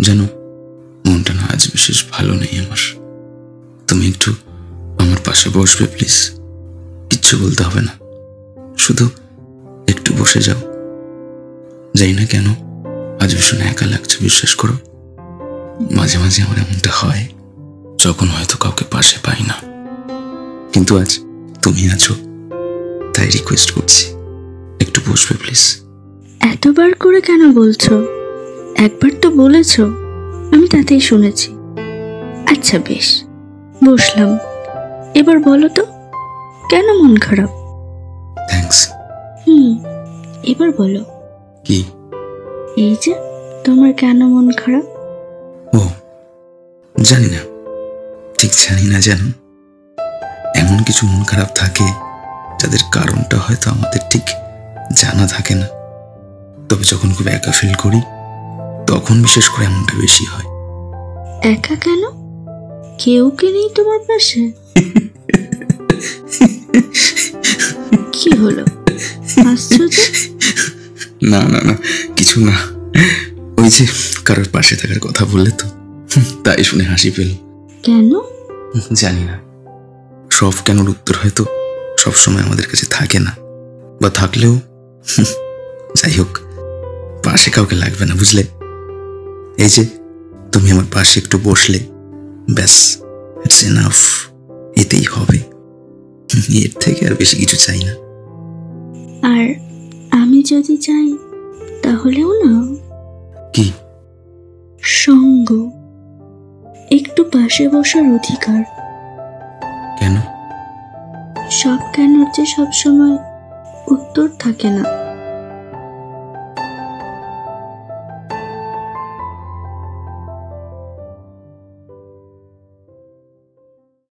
জানো, মনটা না আজ বিশেষ ভালো নেই আমার। তুমি একটু আমার পাশে বসবে প্লিজ? কিচ্ছু বলতে হবে না, শুধু একটু বসে যাও। যাই না কেন আজ ভীষণ একা লাগছে, বিশ্বাস করো। মাঝে মাঝে আমার এমনটা হয় যখন হয়তো কাউকে পাশে পাই না, কিন্তু আজ তুমি আছো, তাই রিকোয়েস্ট করছি একটু বসবে প্লিজ। এতবার করে কেন বলছো? একবার তো বলেছো, আমি তাতেই শুনেছি। আচ্ছা বেশ, বসলাম। এবার বলো তো, কেন মন খারাপ? থ্যাঙ্কস। এবার বলো কি? এই যে তোমার কেন মন খারাপ? ও জানি না, ঠিক জানি না। জানো, এমন কিছু মন খারাপ থাকে যাদের কারণটা হয়তো আমাদের ঠিক জানা থাকে না, তবে যখন খুব একা ফিল করি তখন বিশেষ করে এমনটা বেশি হয়। একা কেন? কেউ কে নেই তোমার পাশে? কি হলো, হাসছো যে? না না না, কিছু না। ওই যে কারোর পাশে থাকার কথা বললে তো, তাই শুনে হাসি পেল। কেন? জানি না, সব কেনর উত্তর হয়তো সবসময় আমাদের কাছে থাকে না, বা থাকলেও যাই হোক, পাশে কাউকে লাগবে না, বুঝলে? এই যে তুমি আমার পাশে একটু বসলে, ব্যাস, ইটস এনাফ। এতেই হবে, এর থেকে আর বেশি কিছু চাই না। আর আমি যদি চাই তাহলেও না? কি? সঙ্গ, একটু পাশে বসার অধিকার। কেন? সব কেন যে সবসময় উত্তর থাকে না।